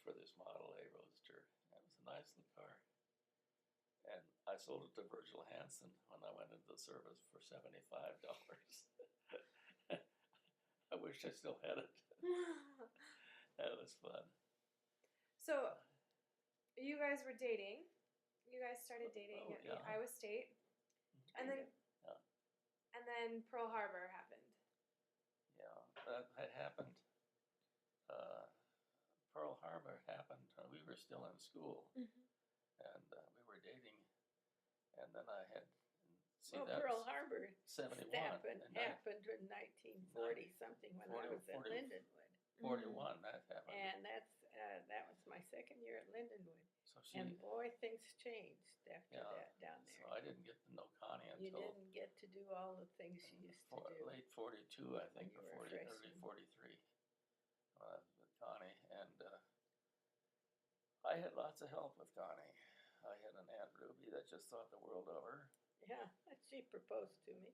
for this Model A Roadster. It was a nice little car. And I sold it to Virgil Hansen when I went into the service for $75. I wish I still had it. That was fun. So, you guys were dating. You guys started dating at Iowa State. And then Pearl Harbor happened. Yeah, that happened. Pearl Harbor happened. We were still in school, and we were dating. And then I had. Pearl Harbor 71 happened in 1940 something when I was at Lindenwood. 41, that happened. And that was my second year at Lindenwood. So and boy, things changed after that down there. So I didn't get to know Connie until... You didn't get to do all the things you used to do. Late 42, I think, or early 43. With Connie. And I had lots of help with Connie. I had an Aunt Ruby that just thought the world of her. Yeah, she proposed to me.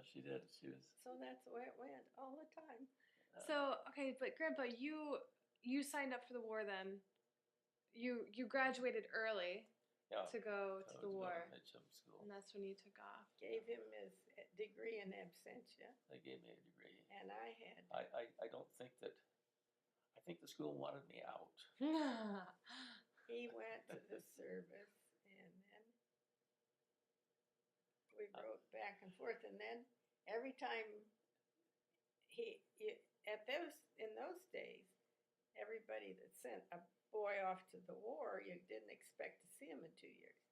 She did. She was. So that's the way it went all the time. So okay, but Grandpa, you signed up for the war then. You graduated early to go to the war, school. And that's when you took off. Gave him his degree in absentia. They gave me a degree, and I had. I don't think that. I think the school wanted me out. He went to the service, and then we wrote back and forth. And then every time in those days, everybody that sent a boy off to the war, you didn't expect to see him in 2 years.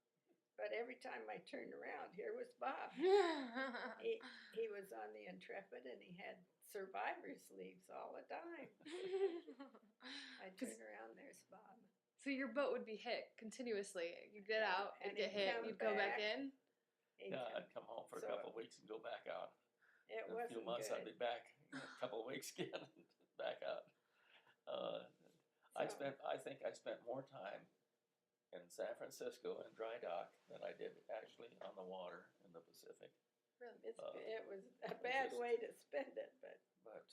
But every time I turned around, here was Bob. He was on the Intrepid, and he had survivor's leaves all the time. I turned around, there's Bob. So your boat would be hit continuously. You'd get out, it'd get hit, you'd go back in? I'd come home for a couple of weeks and go back out. It wasn't a few months, good. I'd be back a couple of weeks again and back out. I think I spent more time in San Francisco in dry dock than I did actually on the water in the Pacific. Really? It was a bad way to spend it, but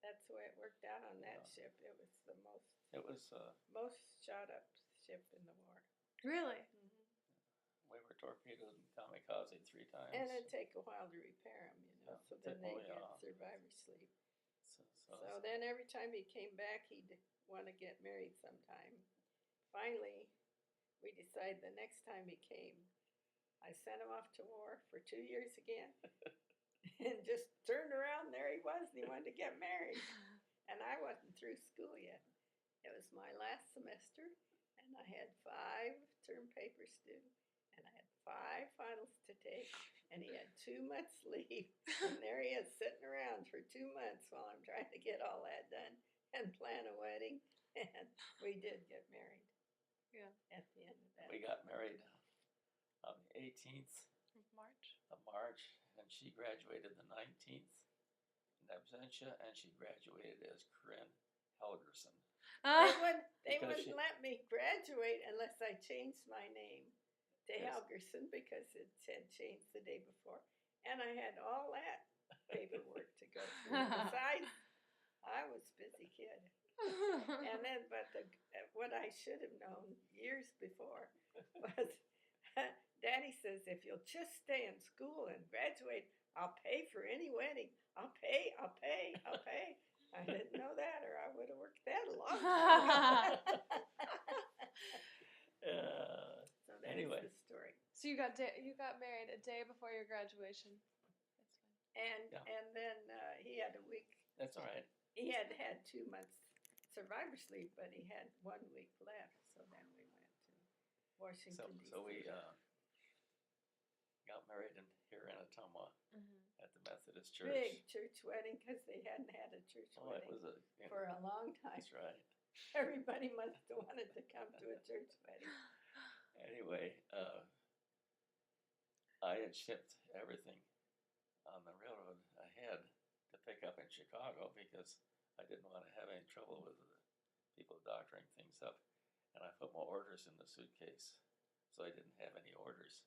that's the way it worked out on that ship. It was the most. It was most shot up ship in the war. Really? Mm-hmm. We were torpedoed and kamikaze 3 times. And it'd take a while to repair them, so then they get survivor sleep. So then every time he came back, he'd want to get married sometime. Finally, we decided the next time he came, I sent him off to war for 2 years again. And just turned around, there he was, and he wanted to get married. And I wasn't through school yet. It was my last semester, and I had 5 term papers due, and I had 5 finals to take, and he had 2 months leave. And there he is sitting around for 2 months while I'm trying to get all that done and plan a wedding. And we did get married. Yeah. At the end of that. We got married on the 18th of March, and she graduated the 19th in absentia, and she graduated as Corinne Helgerson. They wouldn't let me graduate unless I changed my name to Helgerson because it had changed the day before. And I had all that paperwork to go through. Besides, I was a busy kid. And then, what I should have known years before was Daddy says, if you'll just stay in school and graduate, I'll pay for any wedding. I'll pay. I didn't know that, or I would have worked that a long time. So that's the story. So you got married a day before your graduation. That's fine. And then he had a week. That's all right. He had 2 months survivor sleep, but he had 1 week left. So then we went to Washington, D.C. So we got married here in Ottumwa at the Methodist Church. Big church wedding because they hadn't had a church wedding for a long time. That's right. Everybody must have wanted to come to a church wedding. Anyway, I had shipped everything on the railroad ahead to pick up in Chicago because I didn't want to have any trouble with the people doctoring things up. And I put my orders in the suitcase, so I didn't have any orders.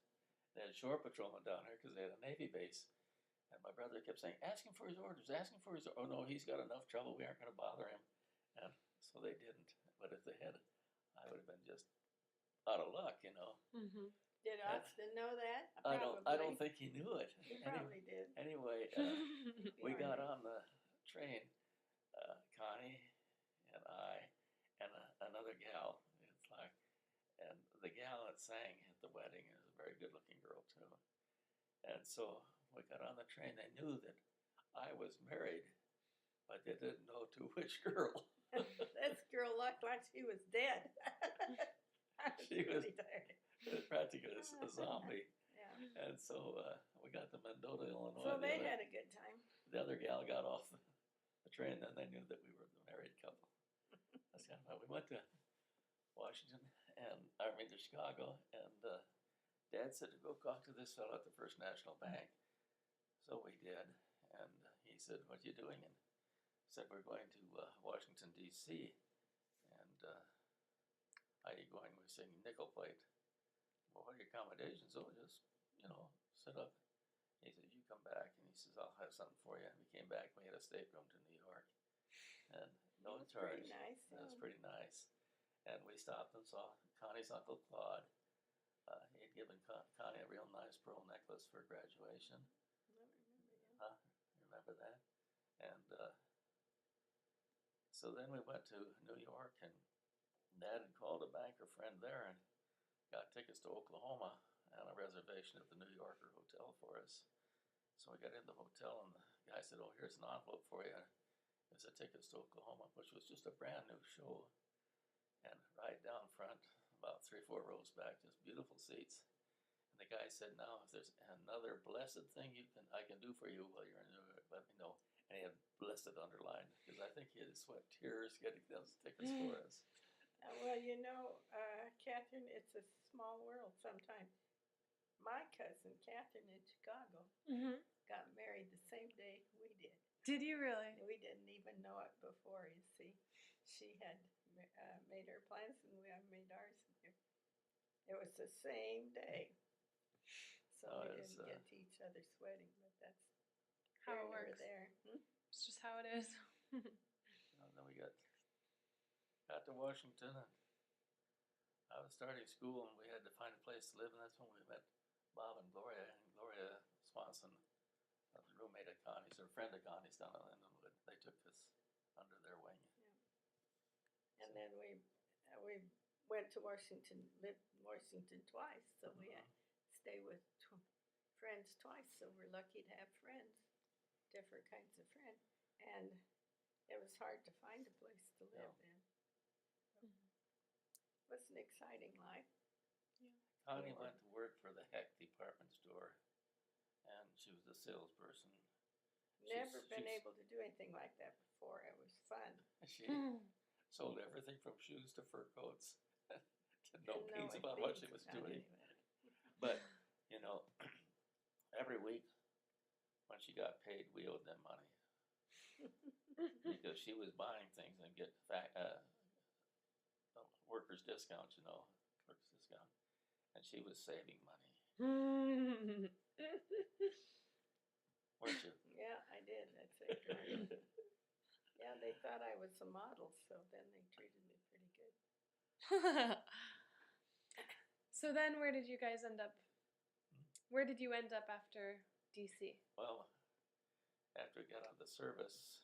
They had shore patrolmen down here because they had a Navy base. And my brother kept saying, ask him for his orders, ask him for his orders. Oh, no, he's got enough trouble. We aren't going to bother him. And so they didn't. But if they had, I would have been just out of luck, you know. Mm-hmm. Did Austin know that? I don't think he knew it. He probably did. Anyway, we got on the train, Connie and I and another gal. It's like, and the gal that sang at the wedding is a very good-looking girl too. And so we got on the train. They knew that I was married, but they didn't know to which girl. This girl looked like she was dead. She was really tired. practically a zombie. Yeah. And so we got to Mendota, Illinois. So they had a good time. The other gal got off the train, and they knew that we were the married couple. That's kind of fun. We went to Washington, to Chicago, and Dad said to go talk to this fellow at the First National Bank. So we did, and he said, "What are you doing?" And I said, "We're going to Washington, D.C., and are you going?" We're singing nickel plate. Well, what are your accommodations? Oh, just, sit up. He said, "You come back," and he says, "I'll have something for you." And we came back, we had a stateroom to New York, and no charge. Pretty nice. It was pretty nice. And we stopped and saw Connie's Uncle Claude. He had given Connie a real nice pearl necklace for graduation. I remember, yeah. Remember that? And so then we went to New York, and Dad had called a banker friend there and got tickets to Oklahoma and a reservation at the New Yorker Hotel for us. So we got in the hotel, and the guy said, "Oh, here's an envelope for you. It's the tickets to Oklahoma," which was just a brand new show. And right down front, about 3-4 rows back, just beautiful seats. And the guy said, "Now, if there's another blessed thing I can do for you while you're in New York, let me know." And he had blessed underlined, because I think he had sweat tears getting those tickets for us. Well, Catherine, it's a small world sometimes. My cousin, Catherine in Chicago, got married the same day we did. Did you really? We didn't even know it before, you see. She had made her plans, and we have made ours. It was the same day. So we didn't get to each other's wedding, but that's how it works. There. It's just how it is. Then we got to Washington, and I was starting school, and we had to find a place to live, and that's when we met Bob and Gloria. And Gloria Swanson, a roommate of Connie's, or a friend of Connie's down in Lindenwood. They took us under their wing. Yeah. And then we went to Washington, lived in Washington twice, so we had to stay with friends twice, so we're lucky to have friends, different kinds of friends. And it was hard to find a place to live in. It was an exciting life. Yeah. Connie went to work for the Heck department store, and she was a salesperson. Never been able to do anything like that before. It was fun. She sold everything from shoes to fur coats. No beans about what she was doing. But, every week when she got paid, we owed them money. Because she was buying things and get workers' discounts, clerk's discount. And she was saving money. Weren't you? Yeah, I did. That's it. Yeah, they thought I was a model, so then they treated me pretty good. So then where did you guys end up? Where did you end up after DC? Well, after we got out of the service,